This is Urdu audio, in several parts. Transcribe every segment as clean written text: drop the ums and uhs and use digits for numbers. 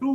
2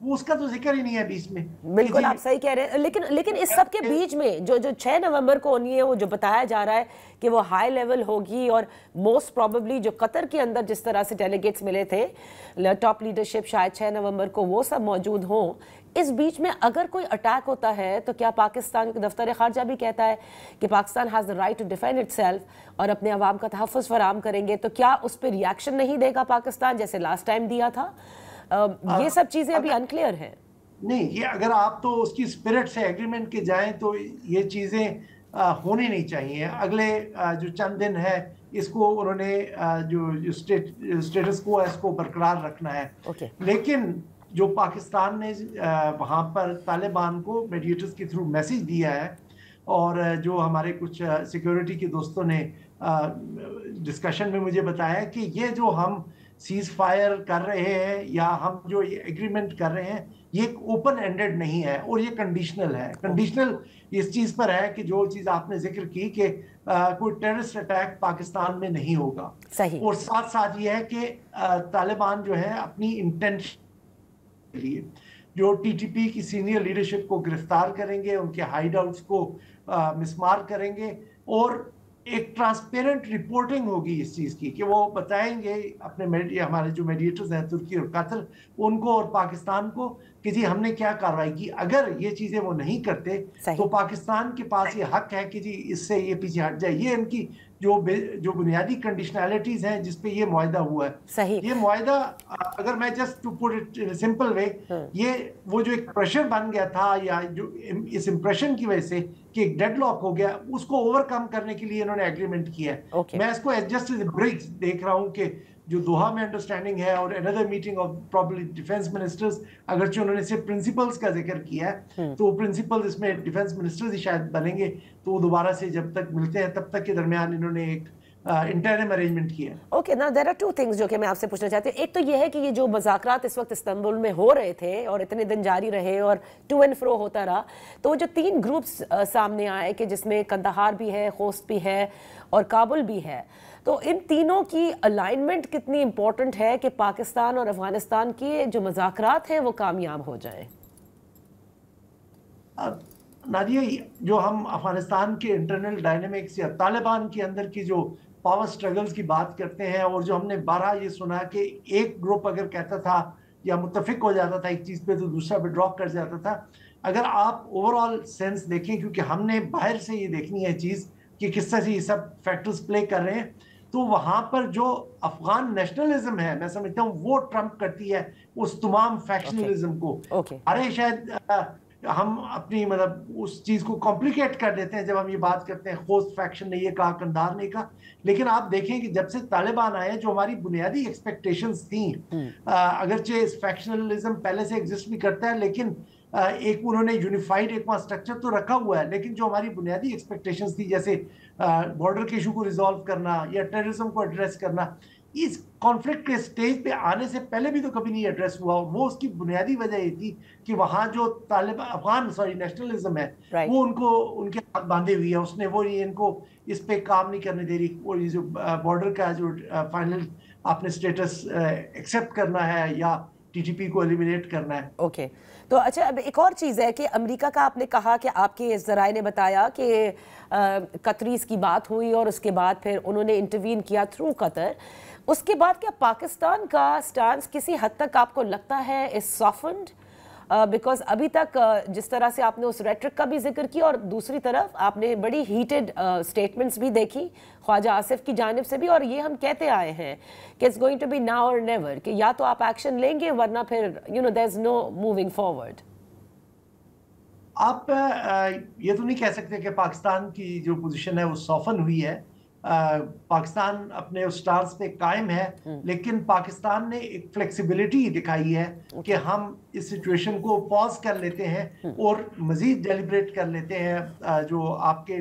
وہ اس کا تو ذکر ہی نہیں ہے بیچ میں. بالکل آپ صحیح کہہ رہے ہیں, لیکن اس سب کے بیچ میں جو 6 نومبر کو ہونی ہے, وہ جو بتایا جا رہا ہے کہ وہ ہائی لیول ہوگی, اور موسٹ پروبیبلی جو قطر کے اندر جس طرح سے ڈیلیگیٹس ملے تھے ٹاپ لیڈرشپ, شاید 6 نومبر کو وہ سب موجود ہوں. اس بیچ میں اگر کوئی اٹیک ہوتا ہے تو کیا پاکستان کے دفتر خارجہ بھی کہتا ہے کہ Pakistan has the right to defend itself اور اپنے عوام کا تحفظ فراہم کریں گے, تو کیا اس پہ ریاکشن نہیں دے گا پاکستان جیسے لاسٹ ٹائم دیا تھا؟ یہ سب چیزیں ابھی انکلیئر ہیں. نہیں, یہ اگر آپ تو اس کی اسپرٹ سے ایگریمنٹ کے جائیں تو یہ چیزیں ہونی نہیں چاہیے. اگلے جو چند دن ہے اس کو انہوں نے جو اسٹیٹس کو ہے اس کو برقرار رکھنا ہے. لیکن جو پاکستان نے وہاں پر طالبان کو میڈیٹرز کے تھرو میسیج دیا ہے, اور جو ہمارے کچھ سیکیورٹی کے دوستوں نے ڈسکشن میں مجھے بتایا کہ یہ جو ہم سیز فائر کر رہے ہیں یا ہم جو یہ ایگریمنٹ کر رہے ہیں یہ ایک اوپن اینڈڈ نہیں ہے, اور یہ کنڈیشنل ہے. کنڈیشنل اس چیز پر ہے کہ جو چیز آپ نے ذکر کی کہ کوئی ٹیررسٹ اٹیک پاکستان میں نہیں ہوگا. اور ساتھ ساتھ یہ ہے کہ طالبان جو ہے اپنی انٹینشن کے لیے جو ٹی ٹی پی کی سینئر لیڈرشپ کو گرفتار کریں گے, ان کے ہائیڈ آؤٹس کو مسمار کریں گے, اور ایک ٹرانسپیرنٹ رپورٹنگ ہوگی اس چیز کی کہ وہ بتائیں گے اپنے ہمارے جو میڈیٹرز ہیں ترکی اور قطر, ان کو اور پاکستان کو کہ جی ہم نے کیا کارروائی کی. اگر یہ چیزیں وہ نہیں کرتے تو پاکستان کے پاس یہ حق ہے کہ جی اس سے یہ پیچھے ہٹ جائے. یہ ان کی جو بنیادی کنڈیشنالٹیز ہیں جس پہ یہ معاہدہ ہوا ہے. یہ معاہدہ اگر میں just to put it in simple way, یہ وہ جو ایک پریشر بن گیا تھا یا جو اس امپریشن کی وجہ سے کہ ایک ڈیڈ لاک ہو گیا, اس کو اوور کم کرنے کے لیے انہوں نے ایگریمنٹ کیا ہے. میں اس کو جسٹ ایز اے برج دیکھ رہا ہوں کہ جو دوحہ میں انڈرسٹینڈنگ ہے اور another meeting of probably defense ministers, اگرچہ انہوں نے صرف پرنسپلز کا ذکر کیا ہے تو پرنسپل اس میں ڈیفنس منسٹرز ہی شاید بنیں گے, تو وہ دوبارہ سے جب تک ملتے ہیں تب تک کے درمیان انہوں نے ایک انٹرم ارینجمنٹ کیا. اوکے, نا دیر آر ٹو تھنگز جو کہ میں آپ سے پوچھنا چاہتی ہوں. ایک تو یہ ہے کہ یہ جو مذاکرات اس وقت استنبول میں ہو رہے تھے اور اتنے دن جاری رہے اور ٹو اینڈ فرو ہوتا رہا, تو جو 3 گروپس سامنے آئے کہ جس میں قندھار بھی ہے, خوست بھی ہے اور کابل بھی ہے, تو ان تینوں کی الائنمنٹ کتنی امپورٹنٹ ہے کہ پاکستان اور افغانستان کے جو مذاکرات ہیں وہ کامیاب ہو جائیں؟ نادیہ, جو ہم افغانستان کے انٹرنل ڈائنامکس یا طالبان کے اندر کی جو پاور سٹرگلز کی بات کرتے ہیں, اور جو ہم نے بارہا یہ سنا کہ ایک گروپ اگر کہتا تھا یا متفق ہو جاتا تھا ایک چیز پہ تو دوسرا پہ ڈراپ کر جاتا تھا. اگر آپ اوور آل سینس دیکھیں, کیونکہ ہم نے باہر سے یہ دیکھنی ہے چیز کہ کس طرح سے یہ سب فیکٹرز پلے کر رہے ہیں, تو وہاں پر جو افغان نیشنلزم ہے میں سمجھتا ہوں وہ ٹرمپ کرتی ہے اس تمام فیکشنلزم کو. ارے شاید ہم اپنی مطلب اس چیز کو کمپلیکیٹ کر دیتے ہیں جب ہم یہ بات کرتے ہیں خوست فیکشن نے یہ کہا, قندھار نے کہا, لیکن آپ دیکھیں کہ جب سے طالبان آئے جو ہماری بنیادی ایکسپیکٹیشنز تھیں, اگرچہ اس فیکشنلزم پہلے سے ایگزسٹ بھی کرتا ہے لیکن ایک انہوں نے یونیفائڈ ایک وہاں اسٹرکچر تو رکھا ہوا ہے, لیکن جو ہماری بنیادی ایکسپیکٹیشنز تھی جیسے بارڈر کے ایشو کو ریزالو کرنا یا ٹیررزم کو ایڈریس کرنا, اس کانفلکٹ کے سٹیج پہ آنے سے پہلے بھی تو کبھی نہیں ایڈریس ہوا. وہ اس کی بنیادی وجہ یہ تھی کہ وہاں جو نیشنلزم ہے وہ ان کے ہاتھ باندھے ہوئی ہے, اس نے وہ ان کو اس پہ کام نہیں کرنے دے رہی. اور یہ جو بارڈر کا جو فائنل آپ نے سٹیٹس ایکسیپٹ کرنا ہے یا ٹی ٹی پی کو ایلیمینیٹ کرنا ہے. اوکے, تو اچھا اب ایک اور چیز ہے کہ امریکہ کا آپ نے کہا کہ آپ کے ذرائع نے بتایا کہ قطریز کی بات ہوئی اور اس کے بعد پھر انہوں نے انٹروین کیا تھرو قطر. اس کے بعد کیا پاکستان کا سٹانس کسی حد تک آپ کو لگتا ہے از سافنڈ؟ بیکاز ابھی تک جس طرح سے آپ نے اس ریٹرک کا بھی ذکر کیا اور دوسری طرف آپ نے بڑی ہیٹڈ سٹیٹمنٹس بھی دیکھی خواجہ آصف کی جانب سے بھی, اور یہ ہم کہتے آئے ہیں کہ it's going to be now اور نیور, کہ یا تو آپ ایکشن لیں گے ورنہ پھر دیر از نو موونگ فارورڈ. آپ یہ تو نہیں کہہ سکتے کہ پاکستان کی جو پوزیشن ہے وہ سافن ہوئی ہے. پاکستان اپنے اسٹانس پہ قائم ہے, لیکن پاکستان نے ایک فلیکسیبلٹی دکھائی ہے کہ ہم اس سچویشن کو پاز کر لیتے ہیں اور مزید ڈیلیبریٹ کر لیتے ہیں. جو آپ کے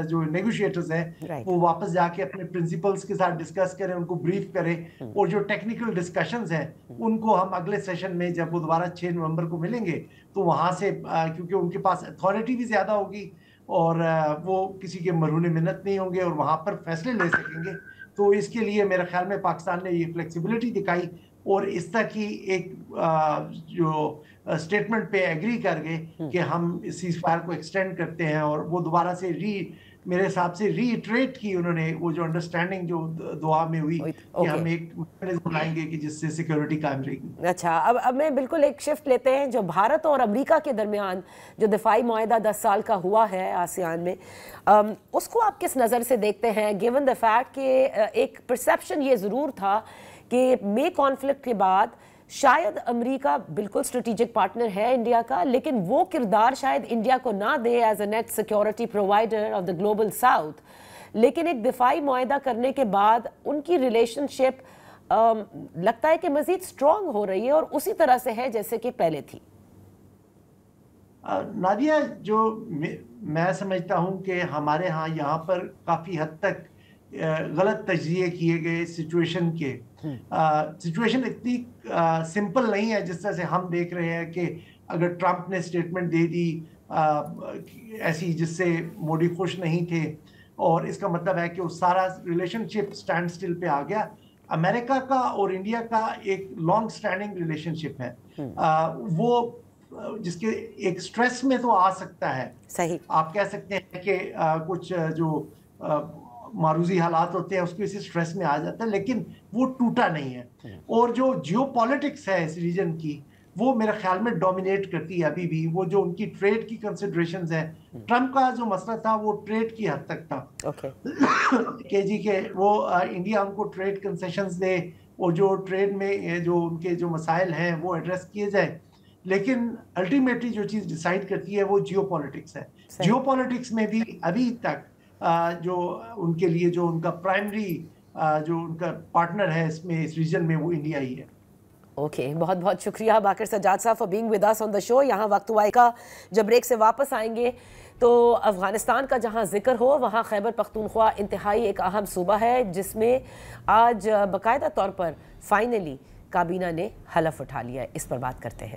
جو نیگوشیٹرز ہیں وہ واپس جا کے اپنے پرنسپلز کے ساتھ ڈسکس کریں, ان کو بریف کریں, اور جو ٹیکنیکل ڈسکشنز ہیں ان کو ہم اگلے سیشن میں جب وہ دوبارہ 6 نومبر کو ملیں گے تو وہاں سے, کیونکہ ان کے پاس اتھارٹی بھی زیادہ ہوگی اور وہ کسی کے مرہون منت نہیں ہوں گے اور وہاں پر فیصلے لے سکیں گے, تو اس کے لیے میرے خیال میں پاکستان نے یہ فلیکسیبلٹی دکھائی. اور اس طرح کی ایک جو اسٹیٹمنٹ پہ ایگری کر گئے کہ ہم اس سیز فائر کو ایکسٹینڈ کرتے ہیں، اور وہ دوبارہ سے میرے حساب سے ری ایٹریٹ کی انہوں نے وہ جو انڈرسٹینڈنگ جو دعا میں ہوئی کہ ہم ایک میکانزم لائیں گے کہ جس سے سیکیورٹی قائم رہے گی۔ اچھا، اب میں بالکل ایک شفٹ لیتے ہیں، جو بھارت اور امریکہ کے درمیان جو دفاعی معاہدہ 10 سال کا ہوا ہے آسیان میں، اس کو آپ کس نظر سے دیکھتے ہیں، گیون دا فیکٹ کہ ایک پرسیپشن یہ ضرور تھا کہ مے کانفلکٹ کے بعد شاید امریکہ بالکل اسٹریٹجک پارٹنر ہے انڈیا کا، لیکن وہ کردار شاید انڈیا کو نہ دے as a net security provider of the global south, لیکن ایک دفاعی معاہدہ کرنے کے بعد ان کی ریلیشن شپ لگتا ہے کہ مزید اسٹرانگ ہو رہی ہے اور اسی طرح سے ہے جیسے کہ پہلے تھی۔ نادیہ، جو میں سمجھتا ہوں کہ ہمارے ہاں یہاں پر کافی حد تک غلط تجزیے کیے گئے سچویشن کے، سچویشن اتنی سمپل نہیں ہے جس طرح سے ہم دیکھ رہے ہیں کہ اگر ٹرمپ نے سٹیٹمنٹ دے دی ایسی جس سے موڈی خوش نہیں تھے، اور اس کا مطلب ہے کہ وہ سارا ریلیشن شپ سٹینڈ سٹل پہ آ گیا۔ امریکہ کا اور انڈیا کا ایک لانگ سٹینڈنگ ریلیشن شپ ہے، وہ جس کے ایک سٹریس میں تو آ سکتا ہے، صحیح آپ کہہ سکتے ہیں کہ کچھ جو معروضی حالات ہوتے ہیں اس کی وجہ سے سٹریس میں آ جاتا ہے، لیکن وہ ٹوٹا نہیں ہے۔ اور جو جیو پالیٹکس ہے اس ریجن کی، وہ میرے خیال میں ڈومینیٹ کرتی ہے ابھی بھی۔ وہ جو ان کی ٹریڈ کی کنسیڈریشنز ہیں، ٹرمپ کا جو مسئلہ تھا وہ ٹریڈ کی حد تک تھا کہ جی کہ وہ انڈیا ان کو ٹریڈ کنسیشنز دے اور جو ٹریڈ میں جو ان کے جو مسائل ہیں وہ ایڈریس کیے جائیں، لیکن الٹیمیٹلی جو چیز ڈیسائیڈ کرتی ہے وہ جیو پالیٹکس ہے۔ جیو پالیٹکس میں بھی ابھی تک جو ان کے لیے جو ان کا پرائمری جو ان کا پارٹنر ہے اس میں اس ریجن میں وہ انڈیا ہی ہے۔ اوکے، بہت بہت شکریہ باقر سجاد صاحب فار بینگ ود اس آن دا شو۔ یہاں وقت ہوا کا جب بریک سے واپس آئیں گے تو افغانستان کا جہاں ذکر ہو وہاں خیبر پختونخوا انتہائی ایک اہم صوبہ ہے جس میں آج باقاعدہ طور پر فائنلی کابینہ نے حلف اٹھا لیا ہے، اس پر بات کرتے ہیں۔